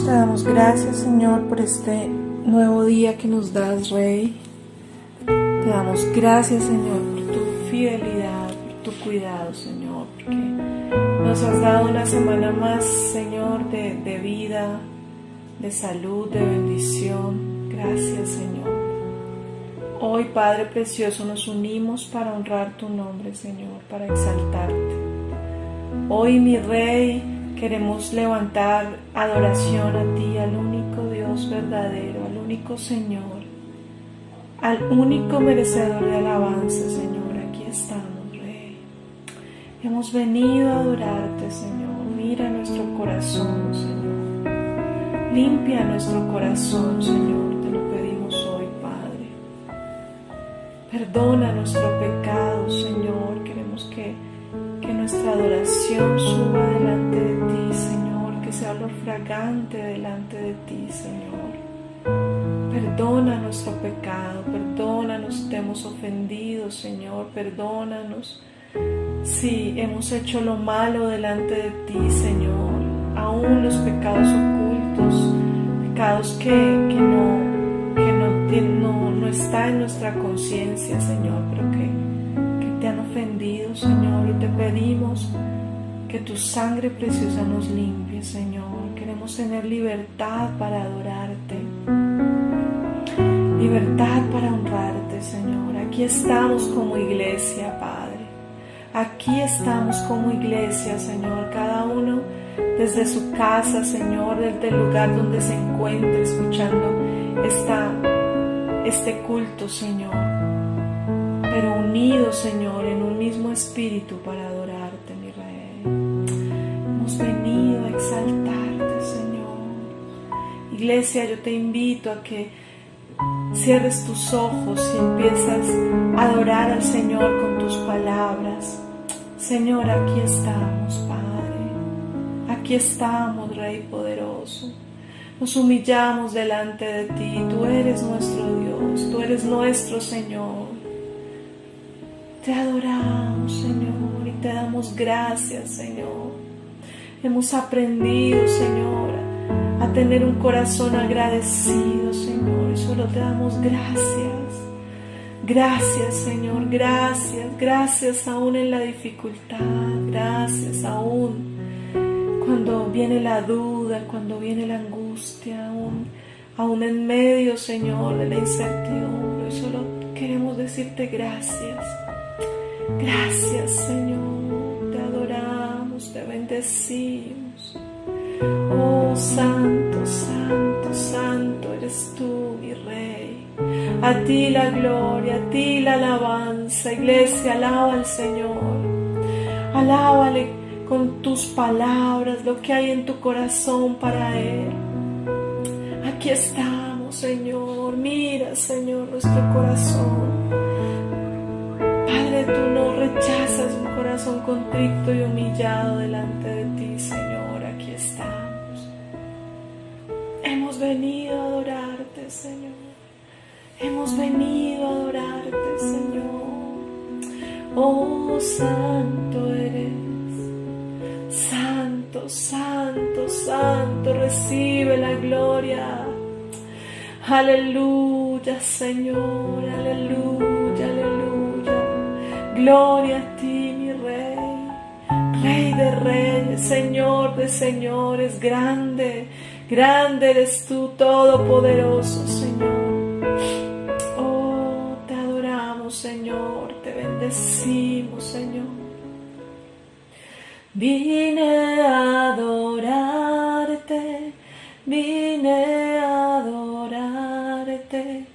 te damos gracias, Señor, por este nuevo día que nos das, Rey. Te damos gracias, Señor, por tu fidelidad, por tu cuidado, Señor, porque nos has dado una semana más, Señor, de vida, de salud, de bendición. Gracias, Señor. Hoy, Padre Precioso, nos unimos para honrar tu nombre, Señor, para exaltarte. Hoy, mi Rey, queremos levantar adoración a ti, al único Dios verdadero, al único Señor, al único merecedor de alabanza, Señor. Aquí estamos, Rey. Hemos venido a adorarte, Señor. Mira nuestro corazón, Señor. Limpia nuestro corazón, Señor. Te lo pedimos hoy, Padre. Perdona nuestro pecado, Señor. Queremos que nuestra adoración suba delante de ti, Señor, que sea olor fragante delante de ti, Señor. Perdona nuestro pecado, perdónanos si te hemos ofendido, Señor, perdónanos si hemos hecho lo malo delante de ti, Señor, aún los pecados ocultos, pecados que no está en nuestra conciencia, Señor, pero que te han ofendido, Señor, y te pedimos que tu sangre preciosa nos limpie, Señor. Queremos tener libertad para adorarte, libertad para honrarte, Señor. Aquí estamos como iglesia, Padre. Aquí estamos como iglesia, Señor, cada uno desde su casa, Señor, desde el lugar donde se encuentre escuchando este culto, Señor, pero unidos, Señor, en un mismo espíritu para adorarte, mi Rey. Hemos venido a exaltarte, Señor. Iglesia, yo te invito a que cierres tus ojos y empiezas a adorar al Señor con tus palabras. Señor, aquí estamos, Padre. Aquí estamos, Rey poderoso. Nos humillamos delante de ti. Tú eres nuestro Dios, tú eres nuestro Señor. Te adoramos, Señor, y te damos gracias, Señor. Hemos aprendido, Señor, a tener un corazón agradecido, Señor, y solo te damos gracias. Gracias, Señor, gracias, gracias aún en la dificultad, gracias aún cuando viene la duda, cuando viene la angustia, aún en medio, Señor, de la incertidumbre. Solo queremos decirte gracias. Gracias, Señor, te adoramos, te bendecimos. Oh, santo, santo, santo eres tú, mi Rey. A ti la gloria, a ti la alabanza. Iglesia, alaba al Señor. Alábale con tus palabras lo que hay en tu corazón para Él. Aquí estamos, Señor. Mira, Señor, nuestro corazón. Padre, tú no rechazas un corazón contrito y humillado delante de ti, Señor. Aquí estamos. Hemos venido a adorarte, Señor. Hemos venido a adorarte, Señor. Oh, santo eres. Santo, santo, santo. Recibe la gloria. Aleluya, Señor. Aleluya, aleluya. Gloria a ti, mi Rey, Rey de reyes, Señor de señores, grande, grande eres tú, todopoderoso, Señor. Oh, te adoramos, Señor, te bendecimos, Señor. Vine a adorarte, vine a adorarte,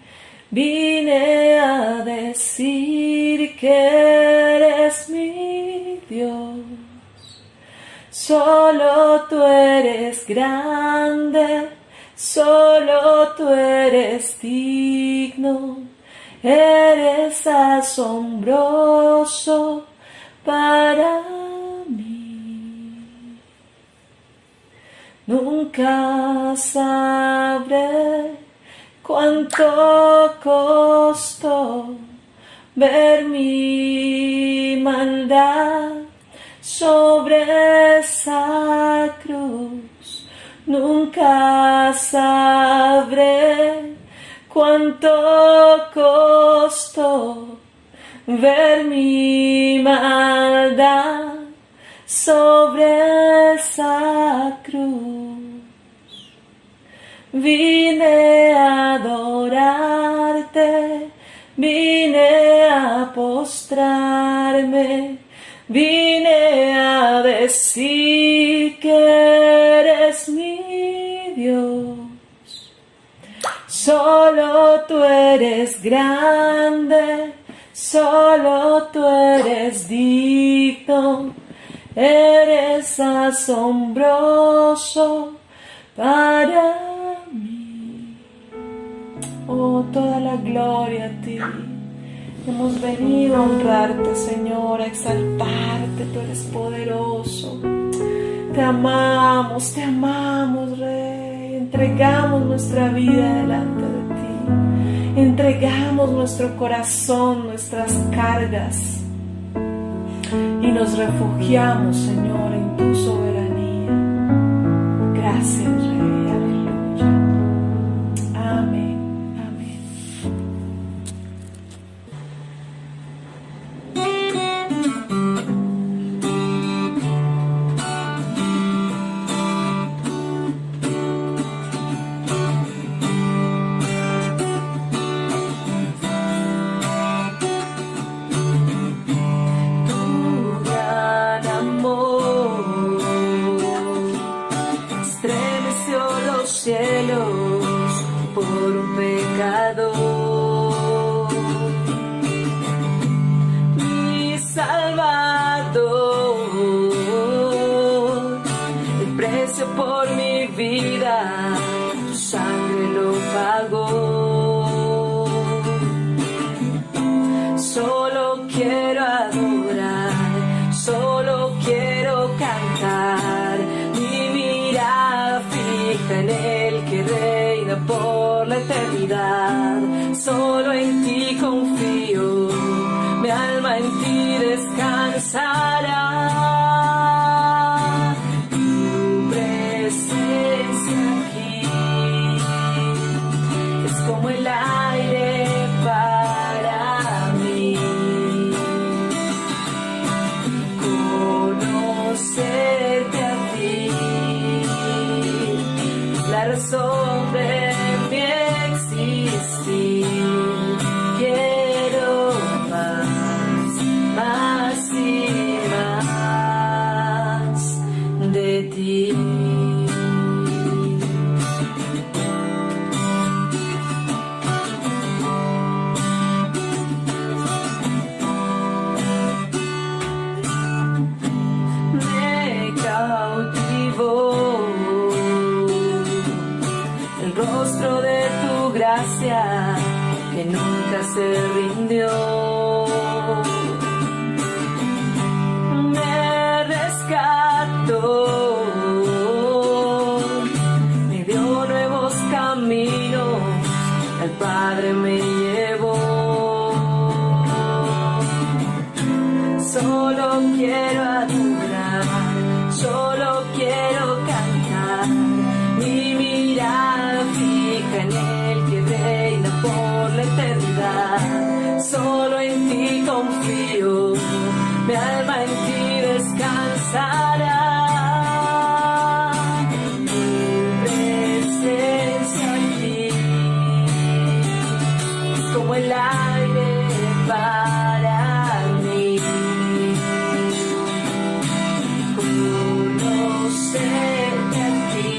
vine a decir que eres mi Dios. Solo tú eres grande, solo tú eres digno, eres asombroso para mí. Nunca sabré cuánto costó ver mi maldad sobre esa cruz. Nunca sabré cuánto costó ver mi maldad sobre esa cruz. Vine a adorarte, vine a postrarme, vine a decir que eres mi Dios. Solo tú eres grande, solo tú eres digno, eres asombroso para mí. Oh, toda la gloria a ti. Hemos venido a honrarte, Señor, a exaltarte. Tú eres poderoso. Te amamos, Rey. Entregamos nuestra vida delante de ti. Entregamos nuestro corazón, nuestras cargas. Y nos refugiamos, Señor, en tu soberanía. Gracias, Rey. Aleluya. Amén. Amén. Cielos por un pecador, mi Salvador, el precio por mi vida, tu sangre lo pagó. Solo quiero adorar, solo quiero cantar, mi mirada fija en el que reina por la eternidad. Solo en ti confío, mi alma en ti descansará. Tu presencia aquí es como el aire para mí. Conocerte a ti, la razón de mi existir. Quiero más y más de ti. Me cautivó el rostro de tu gracia que nunca se rindió. Me rescató, me dio nuevos caminos, el Padre me llevó. Solo quiero adorar, solo quiero cantar, mi mirada fija en el que reina por la eternidad. Solo en ti confío, mi alma en ti descansará. Tu presencia aquí es como el aire para mí. Conocerte a ti,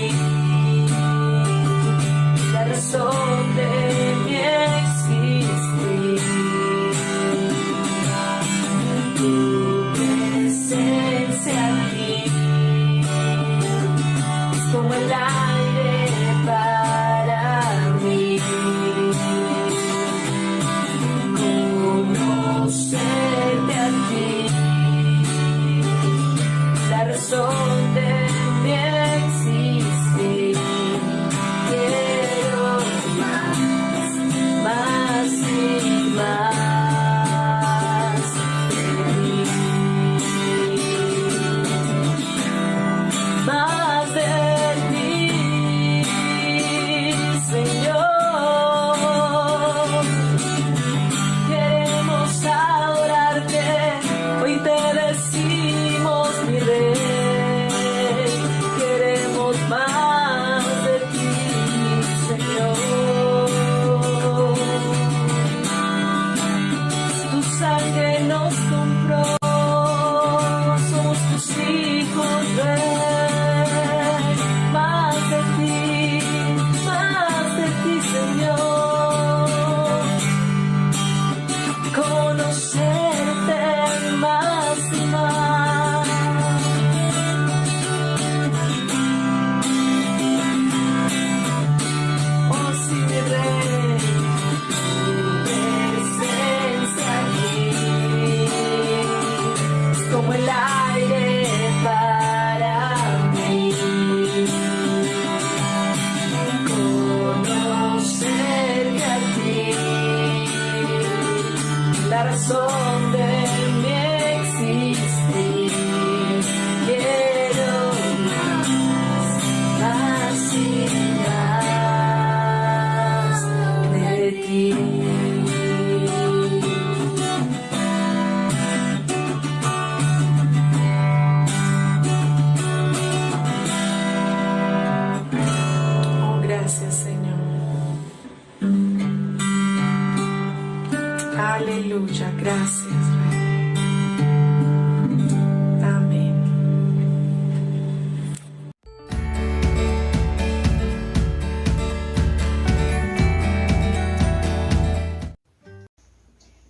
la razón de mi existir. Tu presencia aquí conocerte más y más. Oh, sí, mi Rey, tu presencia aquí es como el aire para mí. Conocerte a ti, la razón de mi existir. Quiero más y más de ti. Oh, gracias, Señor. Aleluya, gracias, Rey. Amén.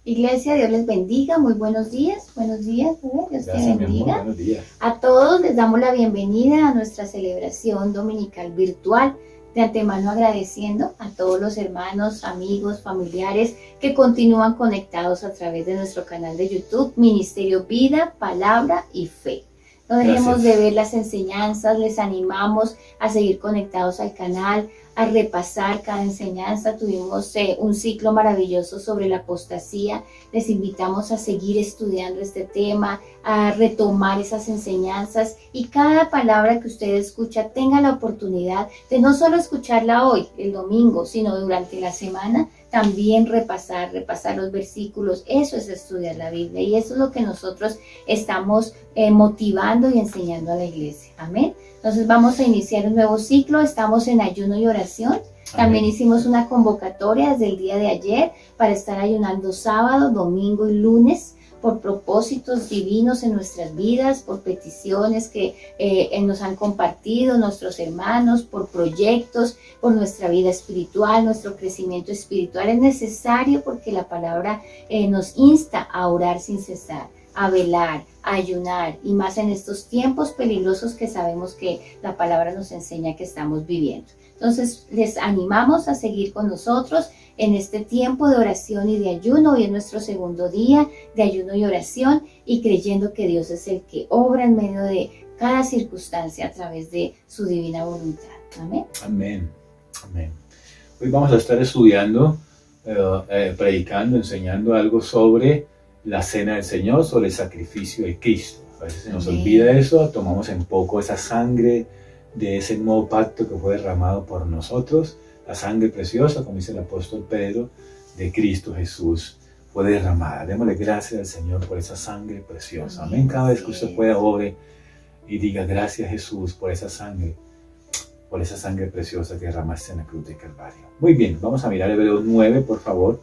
Iglesia, Dios les bendiga, muy buenos días, bebé, Dios Gracias, te mi amor, bendiga. buenos días. A todos les damos la bienvenida a nuestra celebración dominical virtual, de antemano agradeciendo a todos los hermanos, amigos, familiares que continúan conectados a través de nuestro canal de YouTube, Ministerio Vida, Palabra y Fe. No dejemos Gracias. de ver las enseñanzas, les animamos a seguir conectados al canal, a repasar cada enseñanza. Tuvimos un ciclo maravilloso sobre la apostasía. Les invitamos a seguir estudiando este tema, a retomar esas enseñanzas, y cada palabra que usted escucha tenga la oportunidad de no solo escucharla hoy, el domingo, sino durante la semana, también repasar los versículos. Eso es estudiar la Biblia, y eso es lo que nosotros estamos motivando y enseñando a la iglesia. Amén. Entonces vamos a iniciar un nuevo ciclo. Estamos en ayuno y oración. También hicimos una convocatoria desde el día de ayer para estar ayunando sábado, domingo y lunes por propósitos divinos en nuestras vidas, por peticiones que nos han compartido nuestros hermanos, por proyectos, por nuestra vida espiritual, nuestro crecimiento espiritual. Es necesario porque la palabra nos insta a orar sin cesar, a velar, a ayunar, y más en estos tiempos peligrosos que sabemos que la palabra nos enseña que estamos viviendo. Entonces les animamos a seguir con nosotros en este tiempo de oración y de ayuno. Hoy es nuestro segundo día de ayuno y oración, y creyendo que Dios es el que obra en medio de cada circunstancia a través de su divina voluntad. Amén. Amén. Amén. Hoy vamos a estar estudiando, predicando, enseñando algo sobre la cena del Señor, sobre el sacrificio de Cristo. A veces se nos Amén. olvida eso, tomamos en poco esa sangre de ese nuevo pacto que fue derramado por nosotros, la sangre preciosa, como dice el apóstol Pedro, de Cristo Jesús fue derramada. Démosle gracias al Señor por esa sangre preciosa. Amén. Cada vez que usted pueda, ore y diga gracias, Jesús, por esa sangre preciosa que derramaste en la cruz de Calvario. Muy bien, vamos a mirar Hebreos 9, por favor.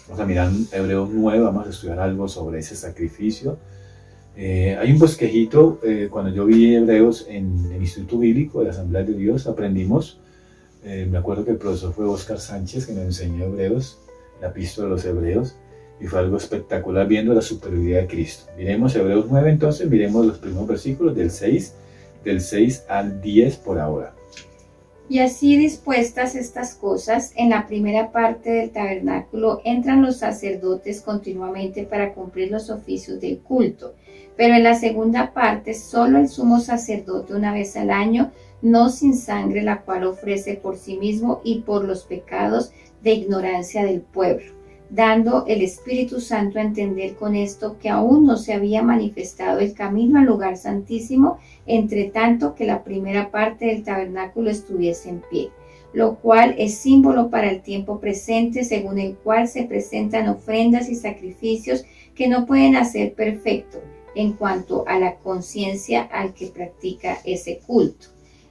Vamos a mirar Hebreos 9, vamos a estudiar algo sobre ese sacrificio. Hay un bosquejito, cuando yo vi Hebreos en el Instituto Bíblico de la Asamblea de Dios, aprendimos, me acuerdo que el profesor fue Oscar Sánchez, que nos enseñó Hebreos, la epístola de los Hebreos, y fue algo espectacular viendo la superioridad de Cristo. Miremos Hebreos 9 entonces, miremos los primeros versículos del 6 al 10 por ahora. Y así dispuestas estas cosas, en la primera parte del tabernáculo entran los sacerdotes continuamente para cumplir los oficios del culto. Pero en la segunda parte, solo el sumo sacerdote una vez al año, no sin sangre, la cual ofrece por sí mismo y por los pecados de ignorancia del pueblo, dando el Espíritu Santo a entender con esto que aún no se había manifestado el camino al lugar santísimo, entre tanto que la primera parte del tabernáculo estuviese en pie, lo cual es símbolo para el tiempo presente, según el cual se presentan ofrendas y sacrificios que no pueden hacer perfecto en cuanto a la conciencia al que practica ese culto,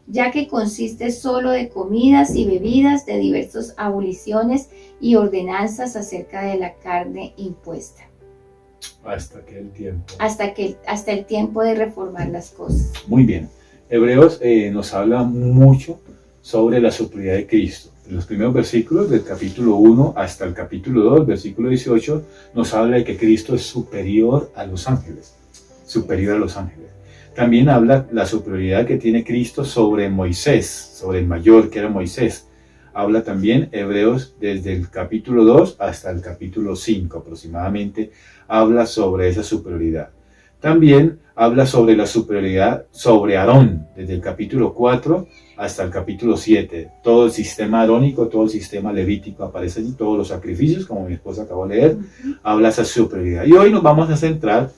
ya que consiste solo de comidas y bebidas, de diversas aboliciones y ordenanzas acerca de la carne impuesta. Hasta aquel tiempo. Hasta el tiempo de reformar las cosas. Muy bien. Hebreos nos habla mucho sobre la superioridad de Cristo. En los primeros versículos del capítulo 1 hasta el capítulo 2, versículo 18, nos habla de que Cristo es superior a los ángeles. Superior a los ángeles. También habla la superioridad que tiene Cristo sobre Moisés, sobre el mayor que era Moisés. Habla también Hebreos desde el capítulo 2 hasta el capítulo 5 aproximadamente, habla sobre esa superioridad. También habla sobre la superioridad sobre Aarón, desde el capítulo 4 hasta el capítulo 7. Todo el sistema arónico, todo el sistema levítico aparece allí, todos los sacrificios, como mi esposa acabó de leer, habla esa superioridad. Y hoy nos vamos a centrar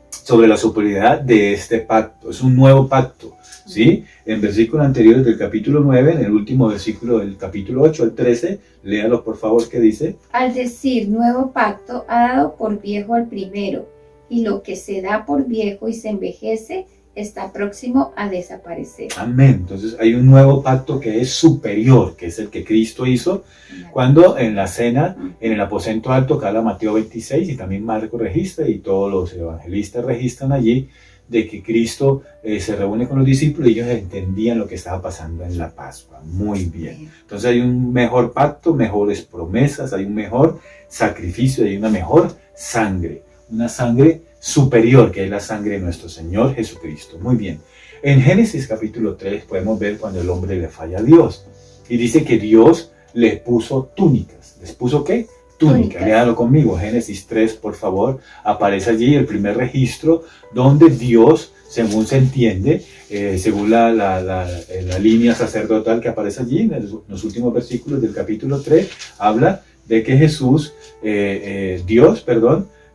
sobre la superioridad de este pacto. Es un nuevo pacto, ¿sí? En versículos anteriores del capítulo 9, en el último versículo del capítulo 8 al 13, léalo por favor, ¿qué dice? Al decir nuevo pacto, ha dado por viejo al primero, y lo que se da por viejo y se envejece está próximo a desaparecer. Amén. Entonces hay un nuevo pacto que es superior, que es el que Cristo hizo cuando en la cena, en el aposento alto, que habla Mateo 26 y también Marcos registra y todos los evangelistas registran allí, de que Cristo se reúne con los discípulos y ellos entendían lo que estaba pasando en la Pascua. Muy bien. Entonces hay un mejor pacto, mejores promesas, hay un mejor sacrificio, hay una mejor sangre. Una sangre superior, que es la sangre de nuestro Señor Jesucristo. Muy bien. En Génesis capítulo 3 podemos ver cuando el hombre le falla a Dios. Y dice que Dios le puso túnicas. ¿Les puso qué? Túnicas. Léalo conmigo. Génesis 3, por favor. Aparece allí el primer registro donde Dios, según se entiende, según la línea sacerdotal que aparece allí, en los últimos versículos del capítulo 3, habla de que Jesús, Dios,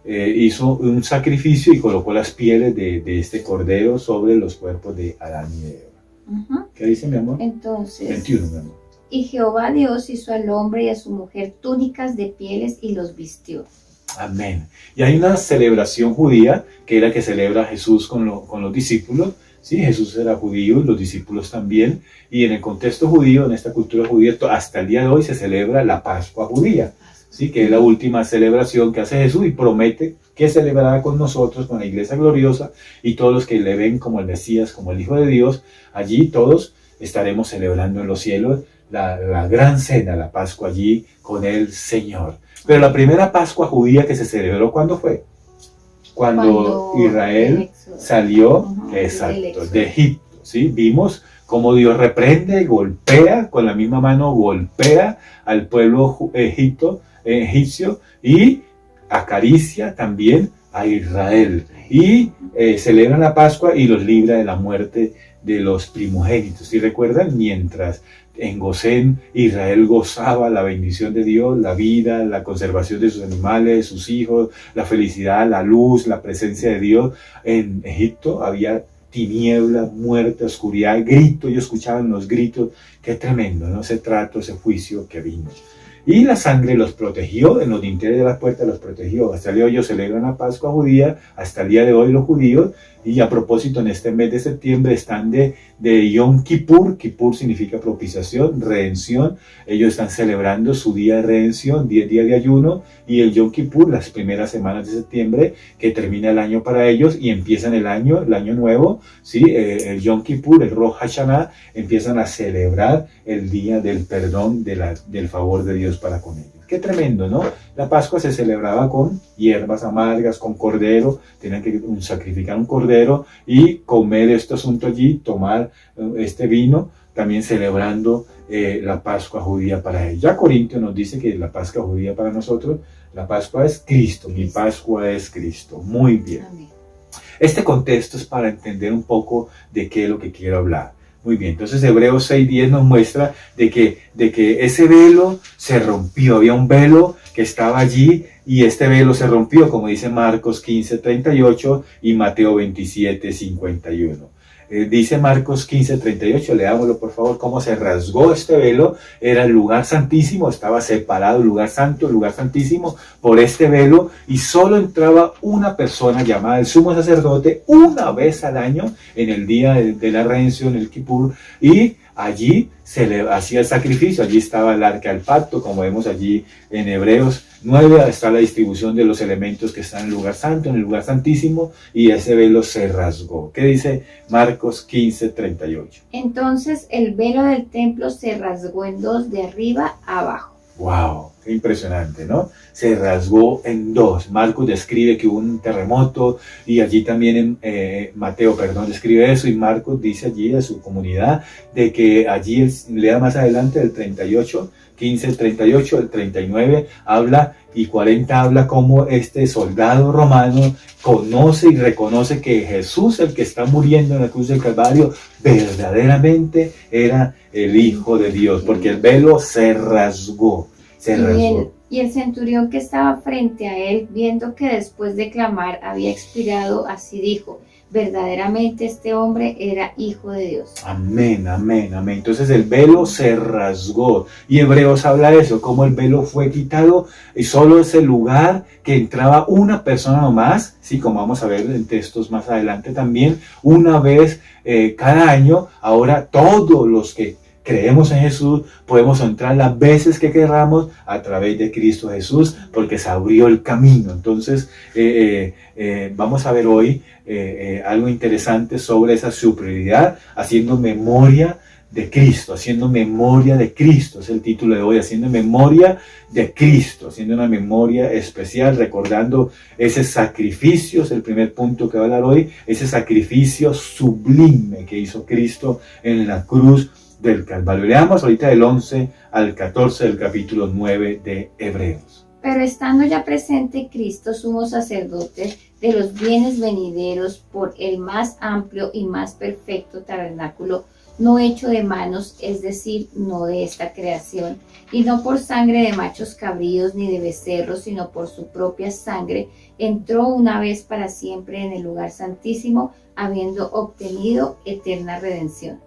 hizo un sacrificio y colocó las pieles de este cordero sobre los cuerpos de Adán y Eva. ¿Qué dice, mi amor? Entonces, 21, mi amor. Y Jehová Dios hizo al hombre y a su mujer túnicas de pieles y los vistió. Amén. Y hay una celebración judía que era que celebra Jesús con los discípulos. Sí, Jesús era judío y los discípulos también. Y en el contexto judío, en esta cultura judía, hasta el día de hoy se celebra la Pascua judía. Sí, que es la última celebración que hace Jesús y promete que celebrará con nosotros, con la iglesia gloriosa y todos los que le ven como el Mesías, como el Hijo de Dios. Allí todos estaremos celebrando en los cielos la gran cena, la Pascua allí con el Señor. Pero la primera Pascua judía que se celebró, ¿cuándo fue? Cuando Israel salió de Egipto. ¿Sí? Vimos cómo Dios reprende, golpea, con la misma mano golpea al pueblo egipcio y acaricia también a Israel. Y celebran la Pascua y los libra de la muerte de los primogénitos. ¿Sí recuerdan? Mientras en Gosén Israel gozaba la bendición de Dios, la vida, la conservación de sus animales, sus hijos, la felicidad, la luz, la presencia de Dios. En Egipto había tiniebla, muerte, oscuridad, grito. Ellos escuchaban los gritos. Qué tremendo, ¿no? Ese trato, ese juicio que vino. Y la sangre los protegió, en los dinteles de las puertas los protegió. Hasta el día de hoy ellos celebran la Pascua judía, hasta el día de hoy los judíos. Y a propósito, en este mes de septiembre están de Yom Kippur. Kippur significa propiciación, redención. Ellos están celebrando su día de redención, 10 días de ayuno. Y el Yom Kippur, las primeras semanas de septiembre, que termina el año para ellos y empiezan el año nuevo. ¿Sí? El Yom Kippur, el Rosh Hashanah, empiezan a celebrar el día del perdón, del favor de Dios para con ellos. Qué tremendo, ¿no? La Pascua se celebraba con hierbas amargas, con cordero, tenían que sacrificar un cordero y comer este asunto allí, tomar este vino, también celebrando la Pascua judía para ellos. Ya Corintios nos dice que la Pascua judía para nosotros, la Pascua es Cristo, mi Pascua es Cristo. Muy bien. Amén. Este contexto es para entender un poco de qué es lo que quiero hablar. Muy bien, entonces Hebreos 6:10 nos muestra de que ese velo se rompió. Había un velo que estaba allí y este velo se rompió, como dice Marcos 15:38 y Mateo 27:51. Dice Marcos 15:38, leámoslo por favor, cómo se rasgó este velo. Era el lugar santísimo, estaba separado el lugar santo, el lugar santísimo, por este velo, y solo entraba una persona llamada el sumo sacerdote una vez al año, en el día de la redención, el Kippur, y allí se le hacía el sacrificio, allí estaba el arca del pacto, como vemos allí en Hebreos 9, está la distribución de los elementos que están en el lugar santo, en el lugar santísimo, y ese velo se rasgó. ¿Qué dice Marcos 15:38? Entonces el velo del templo se rasgó en dos de arriba a abajo. ¡Wow! Qué impresionante, ¿no? Se rasgó en dos. Marcos describe que hubo un terremoto y allí también Mateo, describe eso, y Marcos dice allí de su comunidad de que allí, lea más adelante el 38, 15, 38, el 39 habla y 40 habla como este soldado romano conoce y reconoce que Jesús, el que está muriendo en la cruz del Calvario, verdaderamente era el Hijo de Dios, porque el velo se rasgó. Y el centurión que estaba frente a él, viendo que después de clamar había expirado, así dijo: verdaderamente este hombre era Hijo de Dios. Amén, amén, amén. Entonces el velo se rasgó. Y Hebreos habla de eso, cómo el velo fue quitado y solo ese lugar que entraba una persona nomás, sí, como vamos a ver en textos más adelante también, una vez cada año. Ahora todos los que creemos en Jesús podemos entrar las veces que queramos a través de Cristo Jesús, porque se abrió el camino. Entonces vamos a ver hoy algo interesante sobre esa superioridad, haciendo memoria de Cristo, haciendo memoria de Cristo, es el título de hoy, haciendo memoria de Cristo, haciendo una memoria especial, recordando ese sacrificio, es el primer punto que va a hablar hoy, ese sacrificio sublime que hizo Cristo en la cruz del Calvario. Leamos ahorita del 11 al 14 del capítulo 9 de Hebreos. Pero estando ya presente Cristo, sumo sacerdote de los bienes venideros, por el más amplio y más perfecto tabernáculo, no hecho de manos, es decir, no de esta creación, y no por sangre de machos cabríos ni de becerros, sino por su propia sangre, entró una vez para siempre en el lugar santísimo, habiendo obtenido eterna redención.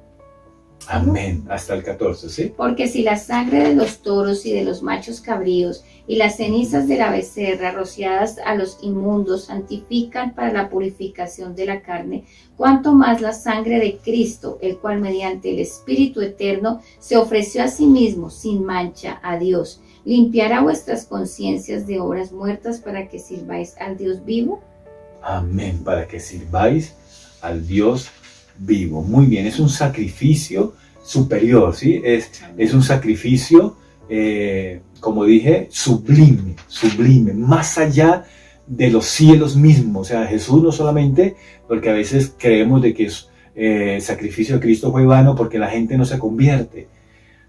Amén, hasta el 14, ¿sí? Porque si la sangre de los toros y de los machos cabríos y las cenizas de la becerra rociadas a los inmundos santifican para la purificación de la carne, cuánto más la sangre de Cristo, el cual mediante el Espíritu eterno se ofreció a sí mismo sin mancha a Dios, limpiará vuestras conciencias de obras muertas para que sirváis al Dios vivo. Amén, para que sirváis al Dios vivo. Muy bien, es un sacrificio superior, ¿sí? Es un sacrificio, como dije, sublime, más allá de los cielos mismos. O sea, Jesús no solamente, porque a veces creemos de que el sacrificio de Cristo fue vano porque la gente no se convierte,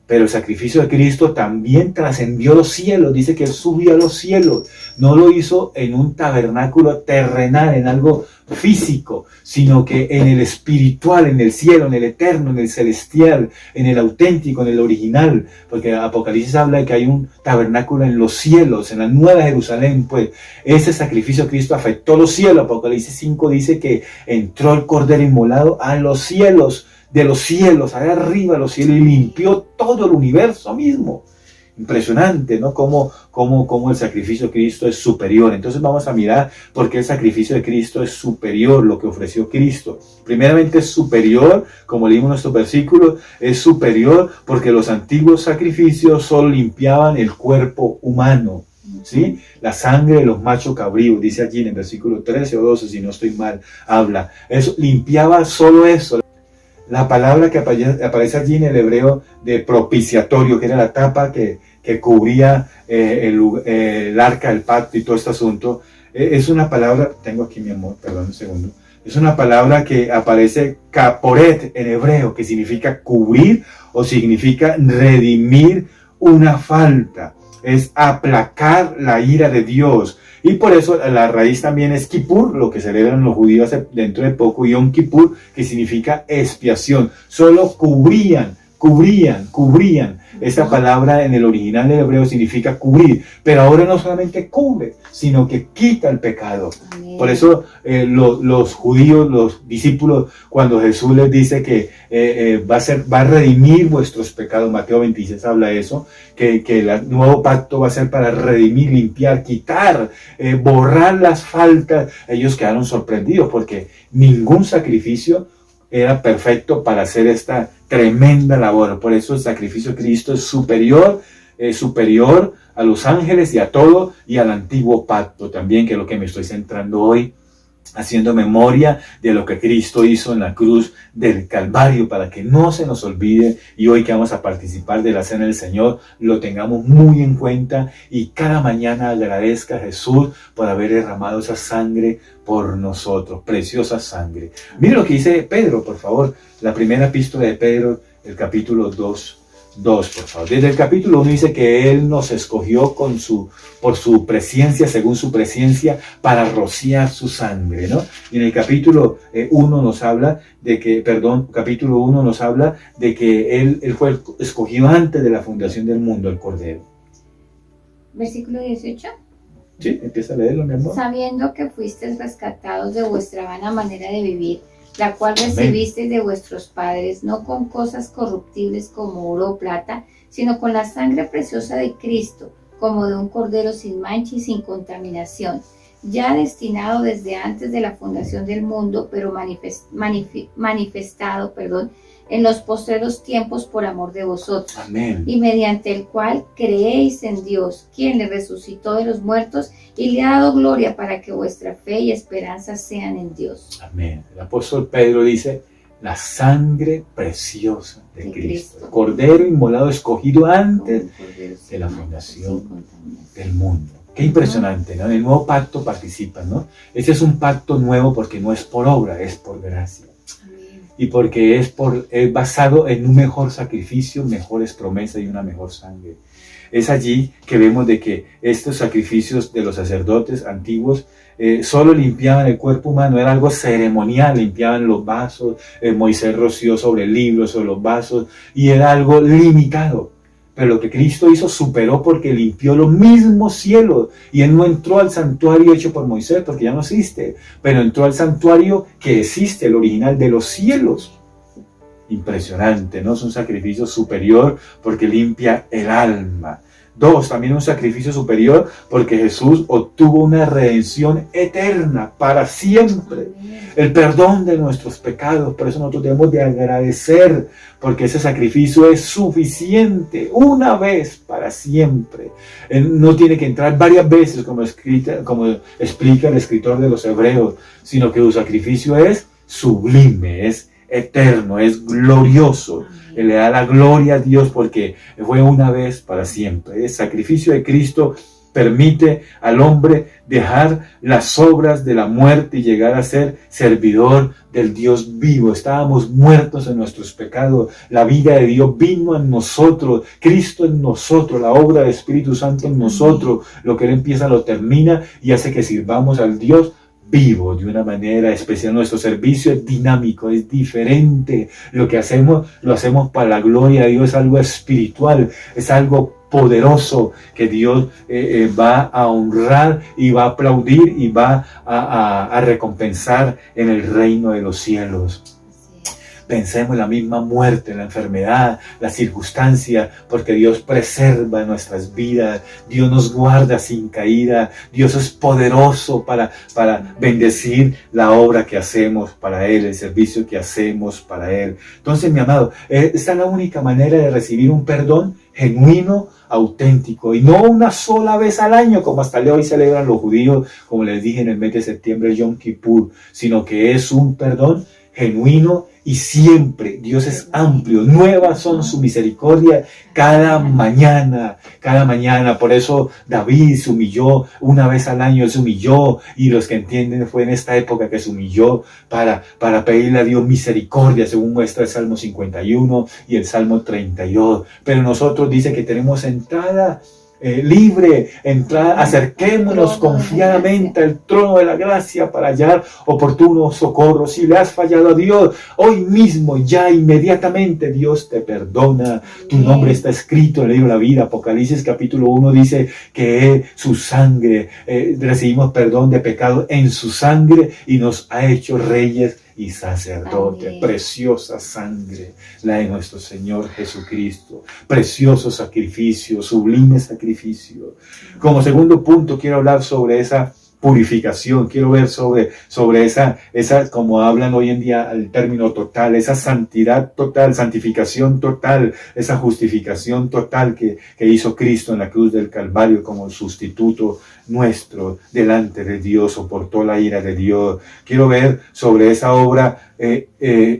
pero el sacrificio de Cristo también trascendió los cielos. Dice que Él subió a los cielos. No lo hizo en un tabernáculo terrenal, en algo físico, sino que en el espiritual, en el cielo, en el eterno, en el celestial, en el auténtico, en el original. Porque Apocalipsis habla de que hay un tabernáculo en los cielos, en la nueva Jerusalén. Pues ese sacrificio de Cristo afectó los cielos. Apocalipsis 5 dice que entró el Cordero inmolado a los cielos, de los cielos, allá arriba de los cielos, y limpió todo el universo mismo. Impresionante, ¿no? Cómo el sacrificio de Cristo es superior. Entonces vamos a mirar por qué el sacrificio de Cristo es superior, lo que ofreció Cristo. Primeramente es superior, como leímos en nuestro versículo, es superior porque los antiguos sacrificios solo limpiaban el cuerpo humano, ¿sí? La sangre de los machos cabríos, dice allí en el versículo 13 o 12, si no estoy mal, habla. Eso limpiaba solo eso. La palabra que aparece allí en el hebreo de propiciatorio, que era la tapa que cubría el arca del pacto y todo este asunto, es una palabra, tengo aquí mi amor, perdón un segundo, es una palabra que aparece kaporet en hebreo, que significa cubrir o significa redimir una falta, es aplacar la ira de Dios. Y por eso la raíz también es Kippur, lo que celebran los judíos dentro de poco, y Yom Kippur, que significa expiación. Solo cubrían. Esta palabra en el original del hebreo significa cubrir, pero ahora no solamente cubre, sino que quita el pecado. Amén. Por eso los judíos, los discípulos, cuando Jesús les dice que va a redimir vuestros pecados, Mateo 26 habla de eso, que el nuevo pacto va a ser para redimir, limpiar, quitar, borrar las faltas. Ellos quedaron sorprendidos porque ningún sacrificio era perfecto para hacer esta tremenda labor. Por eso el sacrificio de Cristo es superior a los ángeles y a todo, y al antiguo pacto también, que es lo que me estoy centrando hoy, haciendo memoria de lo que Cristo hizo en la cruz del Calvario, para que no se nos olvide, y hoy que vamos a participar de la Cena del Señor, lo tengamos muy en cuenta, y cada mañana agradezca a Jesús por haber derramado esa sangre por nosotros, preciosa sangre. Mire lo que dice Pedro, por favor, la primera epístola de Pedro, el capítulo 2, por favor. Desde el capítulo 1 dice que Él nos escogió por su presencia, según su presencia, para rociar su sangre, ¿no? Y en el capítulo 1 nos habla de que, Él fue escogido antes de la fundación del mundo, el Cordero. Versículo 18. Sí, empieza a leerlo, mi amor. Sabiendo que fuisteis rescatados de vuestra vana manera de vivir, la cual recibisteis de vuestros padres, no con cosas corruptibles como oro o plata, sino con la sangre preciosa de Cristo, como de un cordero sin mancha y sin contaminación, ya destinado desde antes de la fundación del mundo, pero manifestado en los postreros tiempos por amor de vosotros. Amén. Y mediante el cual creéis en Dios, quien le resucitó de los muertos y le ha dado gloria, para que vuestra fe y esperanza sean en Dios. Amén. El apóstol Pedro dice, la sangre preciosa de Cristo. Cordero inmolado, escogido antes de la fundación del mundo. Qué impresionante, ¿no? En el nuevo pacto participan, ¿no? Este es un pacto nuevo porque no es por obra, es por gracia. Y porque es basado en un mejor sacrificio, mejores promesas y una mejor sangre. Es allí que vemos de que estos sacrificios de los sacerdotes antiguos solo limpiaban el cuerpo humano, era algo ceremonial, limpiaban los vasos, Moisés roció sobre el libro, sobre los vasos, y era algo limitado. Pero lo que Cristo hizo superó, porque limpió los mismos cielos, y Él no entró al santuario hecho por Moisés, porque ya no existe, pero entró al santuario que existe, el original de los cielos. Impresionante, ¿no? Es un sacrificio superior porque limpia el alma. 2, también un sacrificio superior porque Jesús obtuvo una redención eterna para siempre. El perdón de nuestros pecados. Por eso nosotros debemos de agradecer, porque ese sacrificio es suficiente una vez para siempre. Él no tiene que entrar varias veces como explica el escritor de los Hebreos, sino que su sacrificio es sublime, es eterno, es glorioso. Él le da la gloria a Dios porque fue una vez para siempre. El sacrificio de Cristo permite al hombre dejar las obras de la muerte y llegar a ser servidor del Dios vivo. Estábamos muertos en nuestros pecados. La vida de Dios vino en nosotros. Cristo en nosotros. La obra del Espíritu Santo en nosotros. Lo que Él empieza lo termina y hace que sirvamos al Dios vivo de una manera especial. Nuestro servicio es dinámico, es diferente. Lo que hacemos, lo hacemos para la gloria de Dios. Es algo espiritual, es algo poderoso que Dios va a honrar y va a aplaudir y va a recompensar en el reino de los cielos. Pensemos en la misma muerte, en la enfermedad, la circunstancia, porque Dios preserva nuestras vidas, Dios nos guarda sin caída, Dios es poderoso para bendecir la obra que hacemos para Él, el servicio que hacemos para Él. Entonces, mi amado, esta es la única manera de recibir un perdón genuino, auténtico, y no una sola vez al año, como hasta hoy celebran los judíos, como les dije en el mes de septiembre, Yom Kippur, sino que es un perdón genuino y siempre. Dios es amplio, nuevas son su misericordia cada mañana. Por eso David se humilló una vez al año, se humilló, y los que entienden fue en esta época que se humilló para pedirle a Dios misericordia, según muestra el Salmo 51 y el Salmo 32. Pero nosotros dice que tenemos entrada libre, acerquémonos confiadamente al trono de la gracia para hallar oportuno socorro. Si le has fallado a Dios, hoy mismo, ya inmediatamente, Dios te perdona. Tu nombre está escrito en el libro de la vida. Apocalipsis capítulo 1 dice que su sangre, recibimos perdón de pecado en su sangre, y nos ha hecho reyes y sacerdote. Amén. Preciosa sangre, la de nuestro Señor Jesucristo. Precioso sacrificio, sublime sacrificio. Como segundo punto, quiero hablar sobre esa purificación, quiero ver sobre esa, como hablan hoy en día el término total, esa santidad total, santificación total, esa justificación total que hizo Cristo en la cruz del Calvario como sustituto nuestro delante de Dios, soportó la ira de Dios. Quiero ver sobre esa obra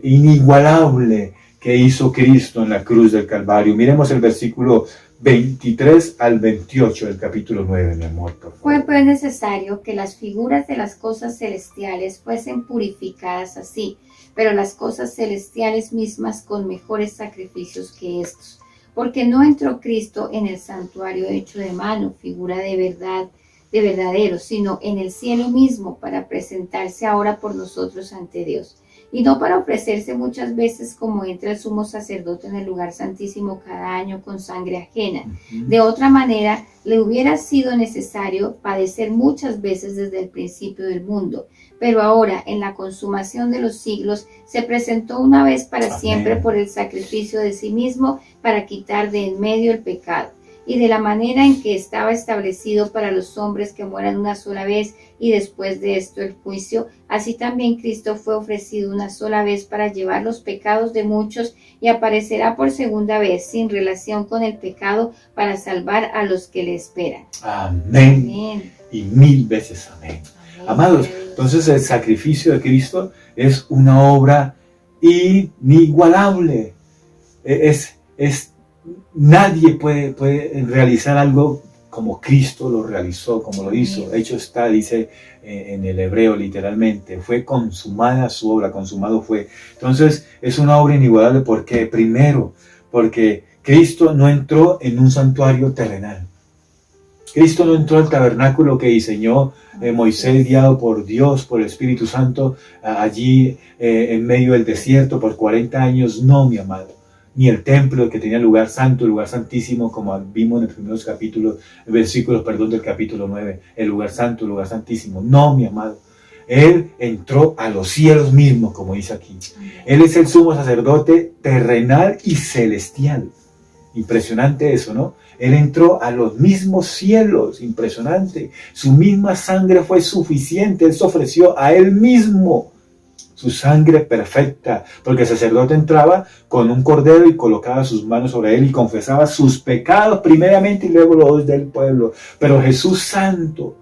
inigualable que hizo Cristo en la cruz del Calvario. Miremos el versículo 23 al 28 del capítulo 9, mi amor. Fue pues necesario que las figuras de las cosas celestiales fuesen purificadas así, pero las cosas celestiales mismas con mejores sacrificios que estos. Porque no entró Cristo en el santuario hecho de mano, figura de verdad, de verdadero, sino en el cielo mismo, para presentarse ahora por nosotros ante Dios. Y no para ofrecerse muchas veces como entra el sumo sacerdote en el lugar santísimo cada año con sangre ajena. De otra manera, le hubiera sido necesario padecer muchas veces desde el principio del mundo. Pero ahora, en la consumación de los siglos, se presentó una vez para siempre por el sacrificio de sí mismo para quitar de en medio el pecado. Y de la manera en que estaba establecido para los hombres que mueran una sola vez y después de esto el juicio, así también Cristo fue ofrecido una sola vez para llevar los pecados de muchos y aparecerá por segunda vez sin relación con el pecado para salvar a los que le esperan. Amén. Amén. Y mil veces amén. Amén. Amados, entonces el sacrificio de Cristo es una obra inigualable. Nadie puede realizar algo como Cristo lo realizó, como lo hizo. Hecho está, dice en el hebreo literalmente, fue consumada su obra, consumado fue. Entonces es una obra inigualable. ¿Por qué? Primero, porque Cristo no entró en un santuario terrenal. Cristo no entró al tabernáculo que diseñó Moisés, guiado por Dios, por el Espíritu Santo, allí en medio del desierto por 40 años. No, mi amado. Ni el templo que tenía lugar santo, el lugar santísimo, como vimos en los primeros versículos del capítulo 9, el lugar santo, el lugar santísimo. No, mi amado. Él entró a los cielos mismos, como dice aquí. Él es el sumo sacerdote terrenal y celestial. Impresionante eso, ¿no? Él entró a los mismos cielos, impresionante. Su misma sangre fue suficiente, Él se ofreció a Él mismo. Su sangre perfecta, porque el sacerdote entraba con un cordero y colocaba sus manos sobre él y confesaba sus pecados primeramente y luego los del pueblo. Pero Jesús Santo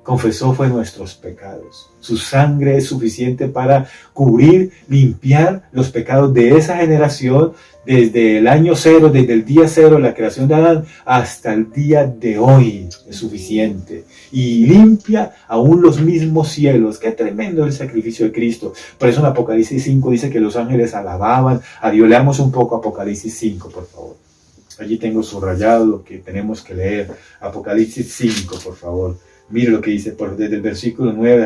confesó fue nuestros pecados. Su sangre es suficiente para cubrir, limpiar los pecados de esa generación desde el año cero, desde el día cero, la creación de Adán, hasta el día de hoy. Es suficiente. Y limpia aún los mismos cielos. Qué tremendo el sacrificio de Cristo. Por eso en Apocalipsis 5 dice que los ángeles alababan a Dios. Leamos un poco Apocalipsis 5, por favor. Allí tengo subrayado lo que tenemos que leer. Apocalipsis 5, por favor. Mire lo que dice desde el versículo 9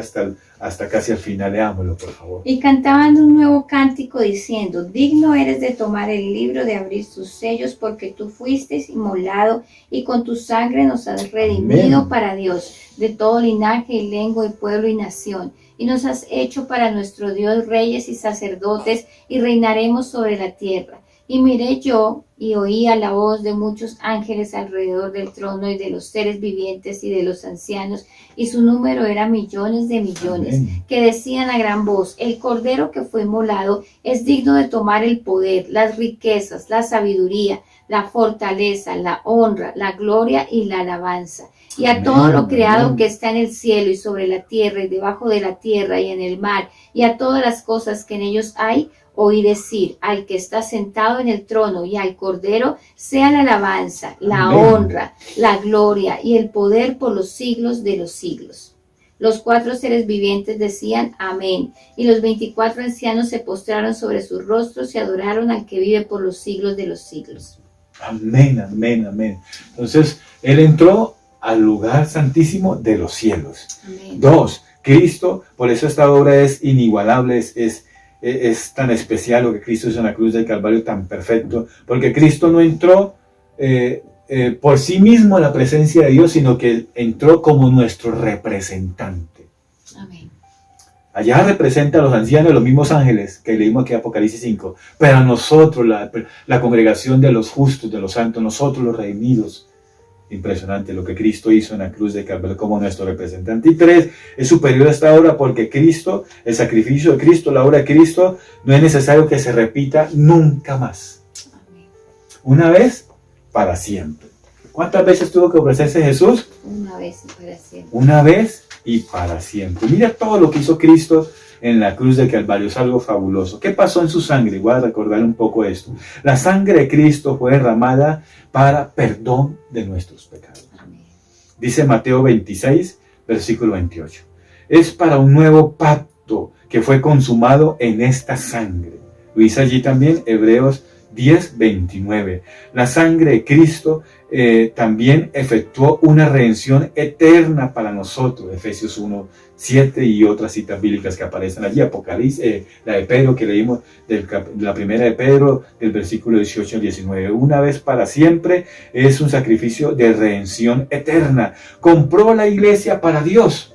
hasta casi al final. Leámoslo, por favor. Y cantaban un nuevo cántico diciendo: digno eres de tomar el libro, de abrir sus sellos, porque tú fuiste inmolado y con tu sangre nos has redimido. Amén. Para Dios, de todo linaje y lengua y pueblo y nación. Y nos has hecho para nuestro Dios reyes y sacerdotes, y reinaremos sobre la tierra. Y miré yo y oía la voz de muchos ángeles alrededor del trono y de los seres vivientes y de los ancianos, y su número era millones de millones. Amén. Que decían a gran voz: el cordero que fue inmolado es digno de tomar el poder, las riquezas, la sabiduría, la fortaleza, la honra, la gloria y la alabanza. Y a Amén. Todo lo creado Amén. Que está en el cielo y sobre la tierra y debajo de la tierra y en el mar, y a todas las cosas que en ellos hay, oí decir: al que está sentado en el trono y al Cordero sea la alabanza, la Amén. Honra, la gloria y el poder por los siglos de los siglos. Los 4 seres vivientes decían: amén. Y los 24 ancianos se postraron sobre sus rostros y adoraron al que vive por los siglos de los siglos. Amén, amén, amén. Entonces, Él entró al lugar santísimo de los cielos. Amén. 2, Cristo, por eso esta obra es inigualable, es tan especial lo que Cristo hizo en la cruz del Calvario, tan perfecto, porque Cristo no entró por sí mismo a la presencia de Dios, sino que entró como nuestro representante. Amén. Allá representa a los ancianos, los mismos ángeles que leímos aquí en Apocalipsis 5, pero a nosotros, la congregación de los justos, de los santos, nosotros los redimidos, impresionante lo que Cristo hizo en la cruz de Calvario como nuestro representante. Y 3, es superior a esta obra porque Cristo, el sacrificio de Cristo, la obra de Cristo, no es necesario que se repita nunca más. Una vez, para siempre. ¿Cuántas veces tuvo que ofrecerse Jesús? Una vez y para siempre. Una vez y para siempre. Mira todo lo que hizo Cristo en la cruz de Calvario, es algo fabuloso. ¿Qué pasó en su sangre? Voy a recordar un poco esto. La sangre de Cristo fue derramada para perdón de nuestros pecados. Amén. Dice Mateo 26, versículo 28. Es para un nuevo pacto que fue consumado en esta sangre. Lo dice allí también Hebreos 10, 29. La sangre de Cristo también efectuó una redención eterna para nosotros. Efesios 1, 7 y otras citas bíblicas que aparecen allí. Apocalipsis, la de Pedro que leímos, la primera de Pedro, del versículo 18 al 19. Una vez para siempre es un sacrificio de redención eterna. Compró la iglesia para Dios.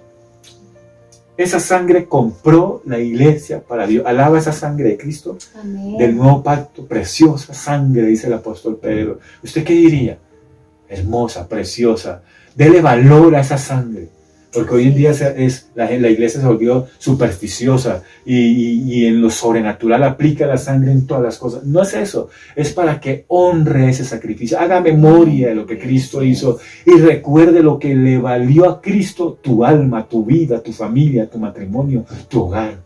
Esa sangre compró la iglesia para Dios. Alaba esa sangre de Cristo. Amén. Del nuevo pacto, preciosa sangre, dice el apóstol Pedro. ¿Usted qué diría? Hermosa, preciosa. Dele valor a esa sangre. Porque hoy en día la iglesia se volvió supersticiosa y en lo sobrenatural aplica la sangre en todas las cosas. No es eso, es para que honre ese sacrificio. Haga memoria de lo que Cristo hizo y recuerde lo que le valió a Cristo tu alma, tu vida, tu familia, tu matrimonio, tu hogar.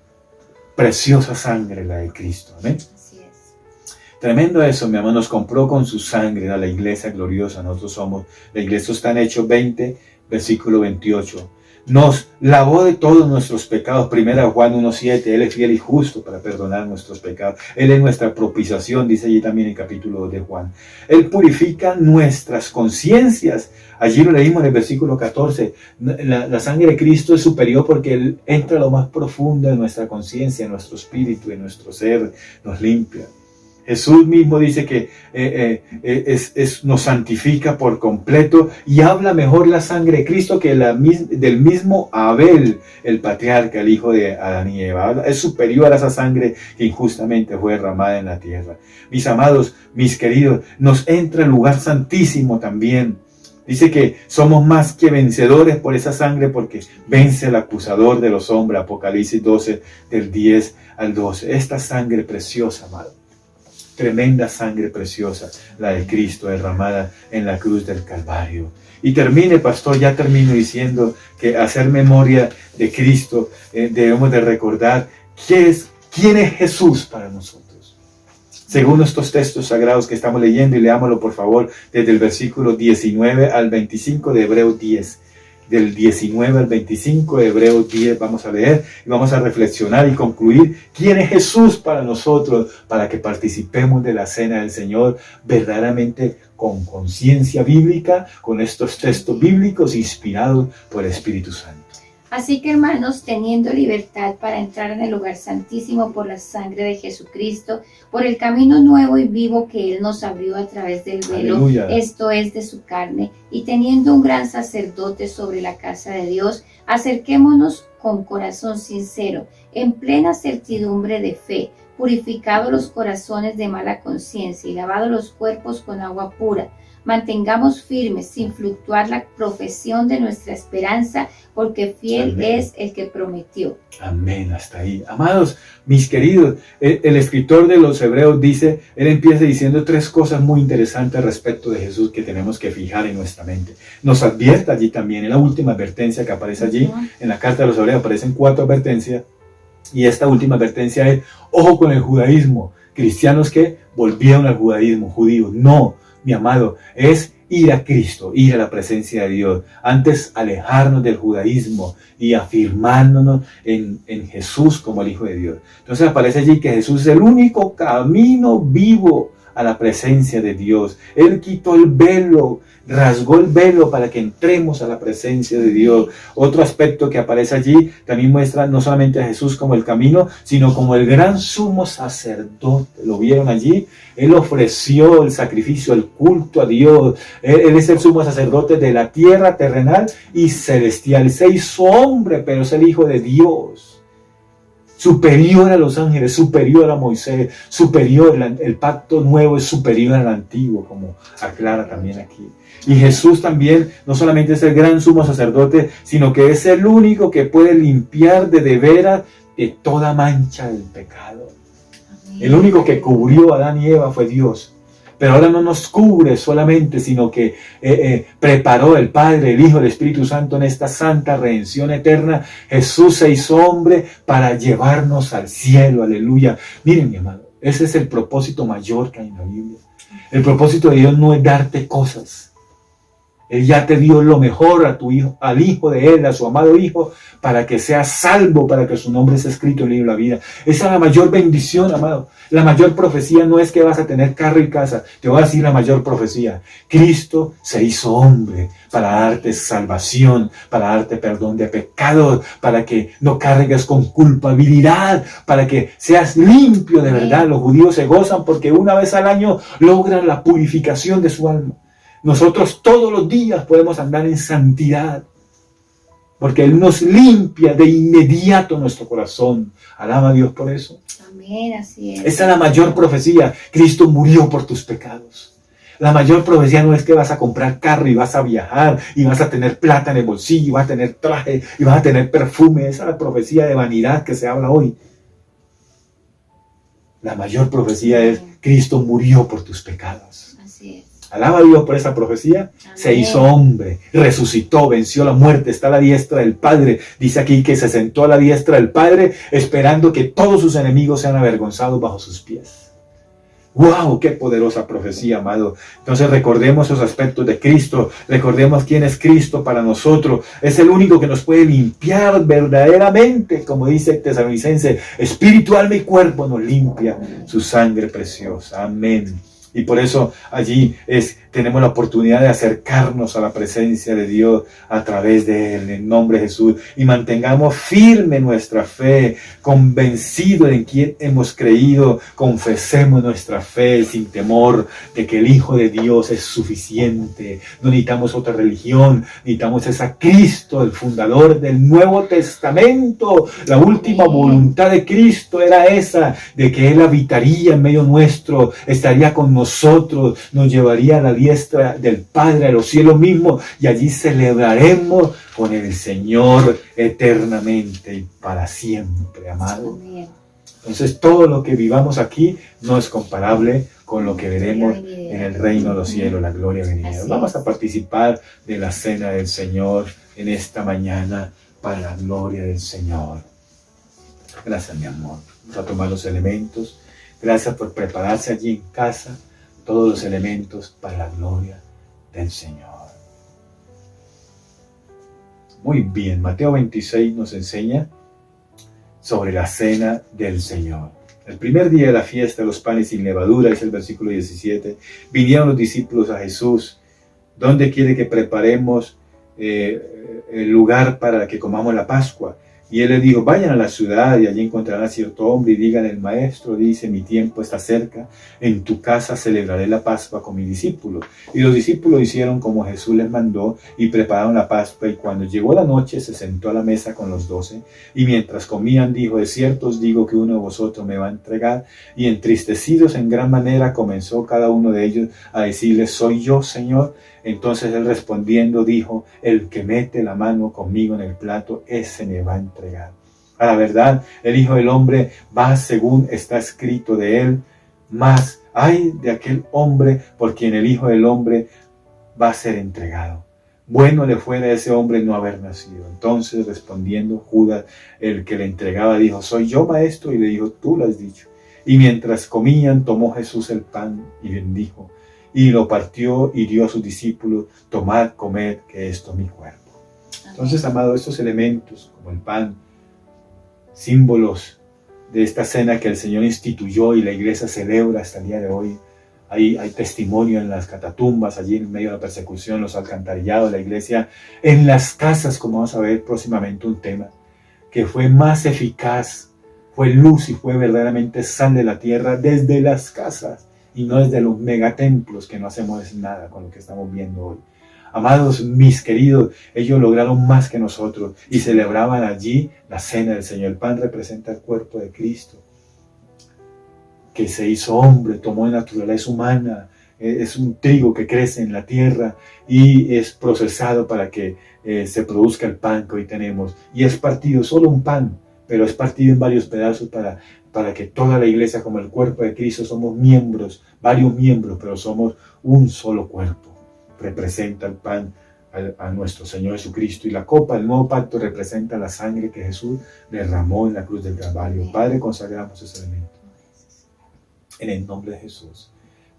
Preciosa sangre la de Cristo. Amén. Así es. Tremendo eso, mi amor, nos compró con su sangre a la iglesia gloriosa. Nosotros somos la iglesia. Está en Hechos 20, versículo 28. Nos lavó de todos nuestros pecados. Primera Juan 1:7. Él es fiel y justo para perdonar nuestros pecados. Él es nuestra propiciación, dice allí también en el capítulo 2 de Juan. Él purifica nuestras conciencias. Allí lo leímos en el versículo 14. La sangre de Cristo es superior porque Él entra a lo más profundo de nuestra conciencia, en nuestro espíritu, en nuestro ser, nos limpia. Jesús mismo dice que nos santifica por completo y habla mejor la sangre de Cristo que del mismo Abel, el patriarca, el hijo de Adán y Eva. Es superior a esa sangre que injustamente fue derramada en la tierra. Mis amados, mis queridos, nos entra el lugar santísimo también. Dice que somos más que vencedores por esa sangre porque vence el acusador de los hombres. Apocalipsis 12, del 10 al 12. Esta sangre preciosa, amado. Tremenda sangre preciosa, la de Cristo derramada en la cruz del Calvario. Y pastor, ya termino diciendo que hacer memoria de Cristo, debemos de recordar quién es Jesús para nosotros. Según estos textos sagrados que estamos leyendo, y leámoslo por favor desde el versículo 19 al 25 de Hebreos 10. Del 19 al 25 de Hebreos 10 vamos a leer y vamos a reflexionar y concluir quién es Jesús para nosotros, para que participemos de la cena del Señor verdaderamente con conciencia bíblica, con estos textos bíblicos inspirados por el Espíritu Santo. Así que, hermanos, teniendo libertad para entrar en el lugar santísimo por la sangre de Jesucristo, por el camino nuevo y vivo que Él nos abrió a través del velo, Aleluya. esto es de su carne, y teniendo un gran sacerdote sobre la casa de Dios, acerquémonos con corazón sincero, en plena certidumbre de fe, purificados los corazones de mala conciencia y lavados los cuerpos con agua pura. Mantengamos firmes sin fluctuar la profesión de nuestra esperanza, porque fiel Amén. es el que prometió. Amén, hasta ahí. Amados, mis queridos, el escritor de los Hebreos dice, él empieza diciendo 3 cosas muy interesantes respecto de Jesús que tenemos que fijar en nuestra mente. Nos advierte allí también, en la última advertencia que aparece allí, en la carta de los Hebreos aparecen 4 advertencias, y esta última advertencia es, ojo con el judaísmo. Cristianos que volvieron al judaísmo, judíos, no. Mi amado, es ir a Cristo, ir a la presencia de Dios. Antes alejarnos del judaísmo y afirmándonos en Jesús como el Hijo de Dios. Entonces aparece allí que Jesús es el único camino vivo a la presencia de Dios. Él quitó el velo, rasgó el velo para que entremos a la presencia de Dios. Otro aspecto que aparece allí también muestra no solamente a Jesús como el camino, sino como el gran sumo sacerdote. ¿Lo vieron allí? Él ofreció el sacrificio, el culto a Dios. Él es el sumo sacerdote de la tierra terrenal y celestial. Se hizo hombre, pero es el Hijo de Dios. superior a los ángeles, superior a Moisés, superior, el pacto nuevo es superior al antiguo, como aclara también aquí. Y Jesús también no solamente es el gran sumo sacerdote, sino que es el único que puede limpiar de veras de toda mancha del pecado. El único que cubrió a Adán y Eva fue Dios. Pero ahora no nos cubre solamente, sino que preparó el Padre, el Hijo, el Espíritu Santo en esta santa redención eterna. Jesús se hizo hombre para llevarnos al cielo, aleluya. Miren, mi amado, ese es el propósito mayor que hay en la Biblia. El propósito de Dios no es darte cosas. Él ya te dio lo mejor a tu hijo, al hijo de él, a su amado hijo, para que seas salvo, para que su nombre sea escrito en el libro de la vida. Esa es la mayor bendición, amado. La mayor profecía no es que vas a tener carro y casa. Te voy a decir la mayor profecía. Cristo se hizo hombre para darte salvación, para darte perdón de pecados, para que no cargues con culpabilidad, para que seas limpio de verdad. Los judíos se gozan porque una vez al año logran la purificación de su alma. Nosotros todos los días podemos andar en santidad, porque Él nos limpia de inmediato nuestro corazón. Alaba a Dios por eso. Amén, así es. Esa es la mayor profecía. Cristo murió por tus pecados. La mayor profecía no es que vas a comprar carro y vas a viajar y vas a tener plata en el bolsillo y vas a tener traje y vas a tener perfume. Esa es la profecía de vanidad que se habla hoy. La mayor profecía es Cristo murió por tus pecados. Así es. Alaba a Dios por esa profecía. Amén. Se hizo hombre, resucitó, venció la muerte, está a la diestra del Padre. Dice aquí que se sentó a la diestra del Padre, esperando que todos sus enemigos sean avergonzados bajo sus pies. ¡Wow! ¡Qué poderosa profecía, amado! Entonces recordemos esos aspectos de Cristo, recordemos quién es Cristo para nosotros. Es el único que nos puede limpiar verdaderamente, como dice Tesalonicense, espíritu, alma y cuerpo nos limpia su sangre preciosa. Amén. Y por eso allí tenemos la oportunidad de acercarnos a la presencia de Dios a través de Él, en nombre de Jesús. Y mantengamos firme nuestra fe, convencidos en quien hemos creído. Confesemos nuestra fe sin temor de que el Hijo de Dios es suficiente. No necesitamos otra religión, necesitamos a Cristo, el fundador del Nuevo Testamento. La última voluntad de Cristo era esa, de que Él habitaría en medio nuestro, estaría con nosotros, nos llevaría a la diestra del Padre, a los cielos mismos, y allí celebraremos con el Señor eternamente y para siempre, amado. Amén. Entonces todo lo que vivamos aquí no es comparable con lo que veremos en el reino de los cielos, la gloria venidera. Vamos a participar de la cena del Señor en esta mañana para la gloria del Señor. Gracias, mi amor. Vamos a tomar los elementos. Gracias por prepararse allí en casa todos los elementos para la gloria del Señor. Muy bien, Mateo 26 nos enseña sobre la cena del Señor. El primer día de la fiesta de los panes sin levadura, es el versículo 17, vinieron los discípulos a Jesús. ¿Dónde quiere que preparemos el lugar para que comamos la Pascua? Y él les dijo, vayan a la ciudad y allí encontrarán a cierto hombre y digan, el maestro dice, mi tiempo está cerca, en tu casa celebraré la Pascua con mis discípulos. Y los discípulos hicieron como Jesús les mandó y prepararon la Pascua, y cuando llegó la noche se sentó a la mesa con los 12, y mientras comían dijo, de cierto os digo que uno de vosotros me va a entregar, y entristecidos en gran manera comenzó cada uno de ellos a decirle, soy yo, Señor. Entonces él respondiendo dijo, el que mete la mano conmigo en el plato, ese me va a entregar. A la verdad, el Hijo del Hombre va según está escrito de él, mas ay de aquel hombre por quien el Hijo del Hombre va a ser entregado. Bueno le fuera a ese hombre no haber nacido. Entonces respondiendo Judas, el que le entregaba, dijo, soy yo, maestro, y le dijo, tú lo has dicho. Y mientras comían, tomó Jesús el pan y bendijo, y lo partió y dio a sus discípulos, tomad, comed, que esto es mi cuerpo. Entonces, amado, estos elementos, como el pan, símbolos de esta cena que el Señor instituyó y la iglesia celebra hasta el día de hoy. Hay testimonio en las catatumbas, allí en medio de la persecución, los alcantarillados, la iglesia, en las casas, como vamos a ver próximamente un tema, que fue más eficaz, fue luz y fue verdaderamente sal de la tierra desde las casas, y no desde los megatemplos que no hacemos nada con lo que estamos viendo hoy. Amados, mis queridos, ellos lograron más que nosotros y celebraban allí la cena del Señor. El pan representa el cuerpo de Cristo, que se hizo hombre, tomó naturaleza humana, es un trigo que crece en la tierra y es procesado para que se produzca el pan que hoy tenemos. Y es partido, solo un pan, pero es partido en varios pedazos para que toda la iglesia, como el cuerpo de Cristo, somos miembros, varios miembros, pero somos un solo cuerpo. Representa el pan a nuestro Señor Jesucristo, y la copa del nuevo pacto representa la sangre que Jesús derramó en la cruz del Calvario. Padre, consagramos ese elemento en el nombre de Jesús.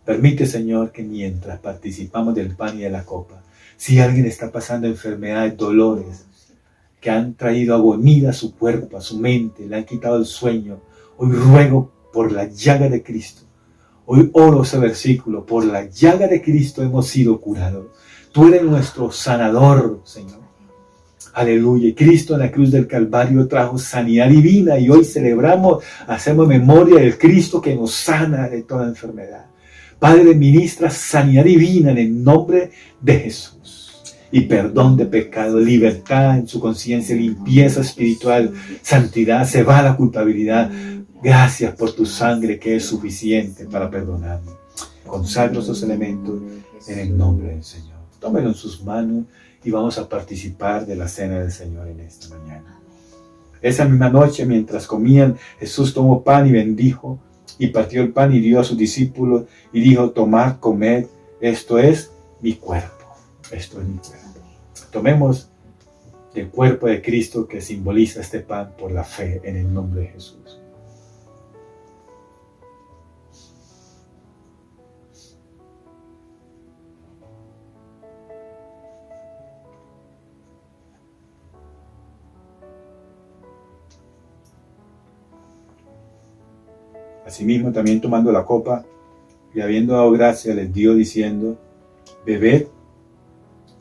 Permite, Señor, que mientras participamos del pan y de la copa, si alguien está pasando enfermedades, dolores, que han traído agonía a su cuerpo, a su mente, le han quitado el sueño, hoy ruego por la llaga de Cristo. Hoy oro ese versículo: por la llaga de Cristo hemos sido curados. Tú eres nuestro sanador, Señor. Aleluya. Cristo en la cruz del Calvario trajo sanidad divina y hoy celebramos, hacemos memoria del Cristo que nos sana de toda enfermedad. Padre, ministra sanidad divina en el nombre de Jesús. Y perdón de pecado, libertad en su conciencia, limpieza espiritual, santidad, se va la culpabilidad. Gracias por tu sangre que es suficiente para perdonarme. Consagro esos elementos en el nombre del Señor. Tómenlo en sus manos y vamos a participar de la cena del Señor en esta mañana. Esa misma noche, mientras comían, Jesús tomó pan y bendijo, y partió el pan y dio a sus discípulos y dijo: tomad, comed, esto es mi cuerpo. Esto es mi cuerpo. Tomemos del cuerpo de Cristo que simboliza este pan por la fe en el nombre de Jesús. Asimismo, también tomando la copa y habiendo dado gracia, les dio diciendo: bebed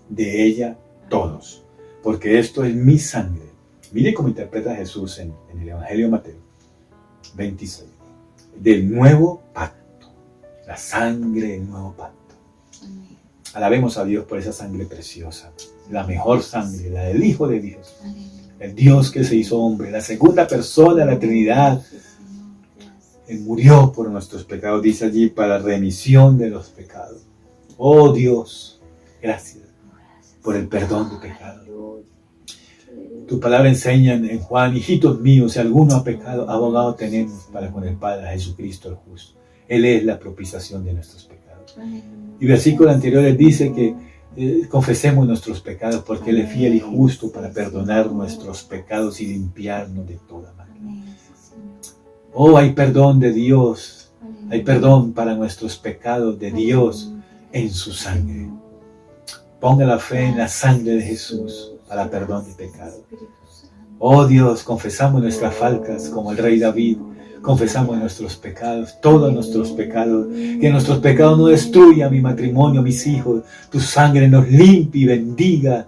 de ella todos, porque esto es mi sangre. Mire cómo interpreta Jesús en el Evangelio de Mateo 26, del nuevo pacto, la sangre del nuevo pacto. Amén. Alabemos a Dios por esa sangre preciosa, la mejor sangre, la del Hijo de Dios, Amén. el Dios que se hizo hombre, la segunda persona de la Trinidad. Él murió por nuestros pecados, dice allí, para remisión de los pecados. Oh Dios, gracias por el perdón de pecados. Tu palabra enseña en Juan: hijitos míos, si alguno ha pecado, abogado tenemos para con el Padre, a Jesucristo el justo. Él es la propiciación de nuestros pecados. Y versículo anterior les dice que confesemos nuestros pecados, porque Él es fiel y justo para perdonar nuestros pecados y limpiarnos de toda maldad. Oh, hay perdón de Dios, hay perdón para nuestros pecados de Dios en su sangre. Ponga la fe en la sangre de Jesús para perdón de pecados. Oh Dios, confesamos nuestras faltas como el rey David, confesamos nuestros pecados, todos nuestros pecados, que nuestros pecados no destruyan mi matrimonio, a mis hijos, tu sangre nos limpie y bendiga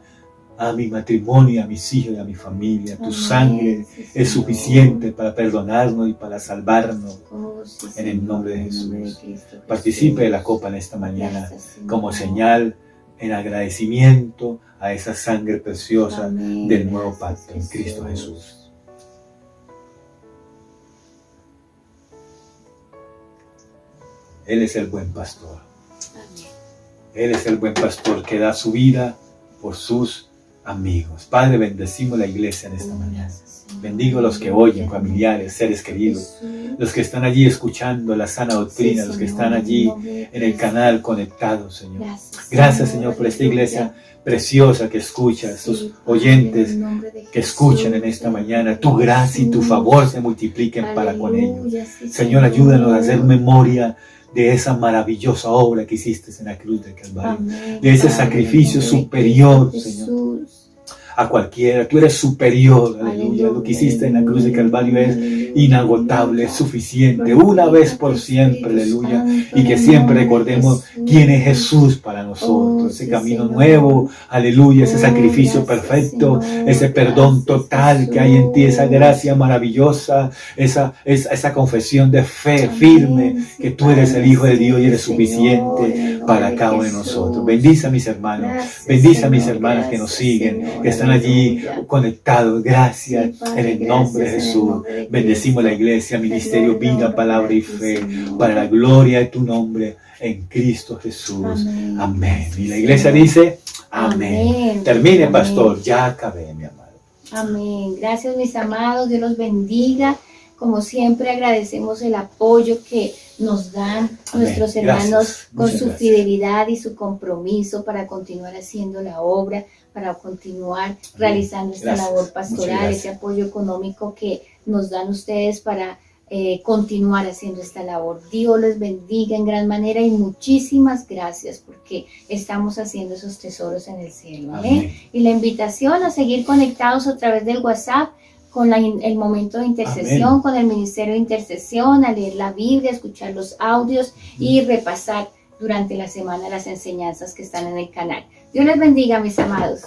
a mi matrimonio, a mis hijos y a mi familia. Tu sangre es suficiente para perdonarnos y para salvarnos en el nombre de Jesús. Participe de la copa en esta mañana como señal en agradecimiento a esa sangre preciosa del nuevo pacto en Cristo Jesús. Él es el buen pastor. Él es el buen pastor que da su vida por sus amigos. Padre, bendecimos la iglesia en esta mañana. Bendigo a los que oyen, familiares, seres queridos, los que están allí escuchando la sana doctrina, los que están allí en el canal conectados, Señor. Gracias, Señor, por esta iglesia preciosa que escucha, estos oyentes que escuchan en esta mañana. Tu gracia y tu favor se multipliquen para con ellos. Señor, ayúdanos a hacer memoria de esa maravillosa obra que hiciste en la cruz del Calvario, de ese sacrificio superior, Señor. a cualquiera. Tú eres superior, aleluya. Lo que hiciste en la cruz de Calvario es inagotable, es suficiente, una vez por siempre, aleluya. Y que siempre recordemos quién es Jesús para nosotros, ese camino nuevo, aleluya, ese sacrificio perfecto, ese perdón total que hay en ti, esa gracia maravillosa, esa confesión de fe firme, que tú eres el Hijo de Dios y eres suficiente para cada uno de nosotros. Bendice a mis hermanos, bendice a mis hermanas que nos siguen, que están allí conectados. Gracias en el nombre de Jesús. Bendecimos la iglesia, ministerio, vida, palabra y fe, para la gloria de tu nombre en Cristo Jesús. Amén. Y la iglesia dice, amén. Termine, pastor, ya acabé, mi amado. Amén. Gracias, mis amados. Dios los bendiga. Como siempre, agradecemos el apoyo que nos dan nuestros hermanos con su fidelidad y su compromiso para continuar haciendo la obra, para continuar realizando esta labor pastoral, ese apoyo económico que nos dan ustedes para continuar haciendo esta labor. Dios les bendiga en gran manera y muchísimas gracias porque estamos haciendo esos tesoros en el cielo. Amén. Y la invitación a seguir conectados a través del WhatsApp con el momento de intercesión, amén, con el ministerio de intercesión, a leer la Biblia, escuchar los audios y repasar durante la semana las enseñanzas que están en el canal. Dios les bendiga, mis amados.